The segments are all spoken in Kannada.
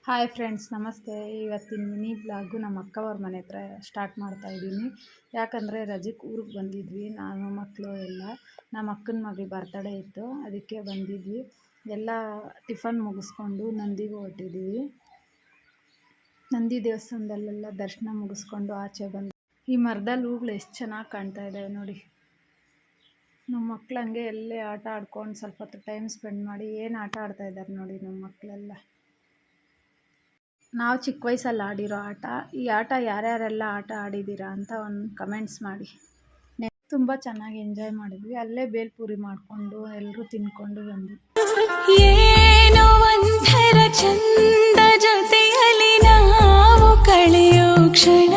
ಹಾಯ್ ಫ್ರೆಂಡ್ಸ್, ನಮಸ್ತೆ. ಇವತ್ತಿನ ಮಿನಿ ಬ್ಲಾಗು ನಮ್ಮ ಅಕ್ಕವ್ರ ಮನೆ ಹತ್ರ ಸ್ಟಾರ್ಟ್ ಮಾಡ್ತಾಯಿದ್ದೀನಿ. ಯಾಕಂದರೆ ರಜಕ್ಕೆ ಊರಿಗೆ ಬಂದಿದ್ವಿ, ನಾನು ಮಕ್ಕಳು ಎಲ್ಲ. ನಮ್ಮ ಅಕ್ಕನ ಮಗಳ ಬರ್ತಡೇ ಇತ್ತು, ಅದಕ್ಕೆ ಬಂದಿದ್ವಿ. ಎಲ್ಲ ಟಿಫನ್ ಮುಗಿಸ್ಕೊಂಡು ನಂದಿಗೆ ಹೊರಟಿದ್ದೀವಿ. ನಂದಿ ದೇವಸ್ಥಾನದಲ್ಲೆಲ್ಲ ದರ್ಶನ ಮುಗಿಸ್ಕೊಂಡು ಆಚೆ ಬಂದು ಈ ಮರದಲ್ಲಿ ಹೂಗಳು ಎಷ್ಟು ಚೆನ್ನಾಗಿ ಕಾಣ್ತಾ ಇದ್ದಾವೆ ನೋಡಿ. ನಮ್ಮ ಮಕ್ಳು ಹಂಗೆ ಎಲ್ಲೇ ಆಟ ಆಡ್ಕೊಂಡು ಸ್ವಲ್ಪ ಹೊತ್ತು ಟೈಮ್ ಸ್ಪೆಂಡ್ ಮಾಡಿ ಏನು ಆಟ ಆಡ್ತಾ ಇದ್ದಾರೆ ನೋಡಿ ನಮ್ಮ ಮಕ್ಕಳೆಲ್ಲ. ನಾವು ಚಿಕ್ಕ ವಯಸ್ಸಲ್ಲಿ ಆಡಿರೋ ಆಟ, ಈ ಆಟ ಯಾರ್ಯಾರೆಲ್ಲ ಆಟ ಆಡಿದ್ದೀರಾ ಅಂತ ಒಂದು ಕಮೆಂಟ್ಸ್ ಮಾಡಿ. ತುಂಬ ಚೆನ್ನಾಗಿ ಎಂಜಾಯ್ ಮಾಡಿದ್ವಿ. ಅಲ್ಲೇ ಬೇಲ್ಪೂರಿ ಮಾಡಿಕೊಂಡು ಎಲ್ಲರೂ ತಿನ್ಕೊಂಡು ಬಂದ್ವಿ. ಏನೋ ಒಂಥರ ಚಂದ ಜೊತೆಯಲ್ಲಿ ನಾವು ಕಳೆಯೋ ಕ್ಷಣ.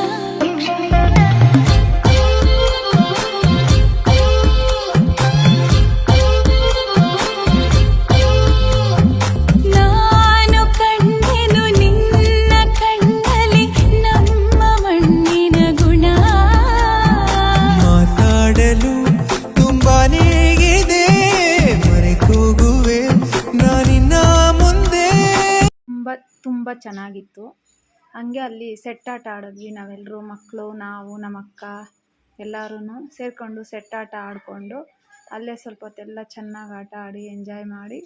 ತುಂಬ ಚೆನ್ನಾಗಿತ್ತು. ಹಂಗೆ ಅಲ್ಲಿ ಸೆಟ್ ಆಟ ಆಡಿದ್ವಿ ನಾವೆಲ್ಲರೂ, ಮಕ್ಕಳು, ನಾವು, ನಮ್ಮ ಅಕ್ಕ ಎಲ್ಲರೂ ಸೇರಿಕೊಂಡು ಸೆಟ್ ಆಟ ಆಡಿಕೊಂಡು ಅಲ್ಲೇ ಸ್ವಲ್ಪ ಹೊತ್ತೆಲ್ಲ ಚೆನ್ನಾಗಿ ಆಟ ಆಡಿ ಎಂಜಾಯ್ ಮಾಡಿ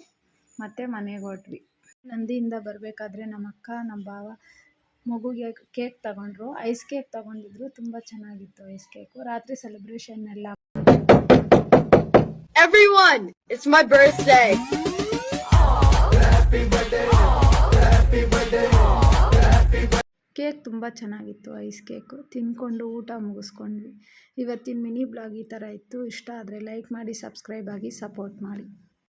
ಮತ್ತೆ ಮನೆಗೆ ಹೊರಟ್ವಿ. ನಂದಿಯಿಂದ ಬರಬೇಕಾದ್ರೆ ನಮ್ಮ ಅಕ್ಕ ನಮ್ಮ ಭಾವ ಮಗುಗೆ ಕೇಕ್ ತಗೊಂಡ್ರು, ಐಸ್ ಕೇಕ್ ತಗೊಂಡಿದ್ರು. ತುಂಬ ಚೆನ್ನಾಗಿತ್ತು ಐಸ್ ಕೇಕು. ರಾತ್ರಿ ಸೆಲೆಬ್ರೇಷನ್ ಎಲ್ಲ. Everyone, it's my birthday. Cake ತುಂಬ ಚೆನ್ನಾಗಿತ್ತು, ಐಸ್ ಕೇಕು ತಿಂದ್ಕೊಂಡು ಊಟ ಮುಗಿಸ್ಕೊಂಡ್ವಿ. ಇವತ್ತಿನ ಮಿನಿ ಬ್ಲಾಗ್ ಈ ಥರ ಇತ್ತು. ಇಷ್ಟ ಆದರೆ ಲೈಕ್ ಮಾಡಿ, ಸಬ್ಸ್ಕ್ರೈಬ್ ಆಗಿ, ಸಪೋರ್ಟ್ ಮಾಡಿ.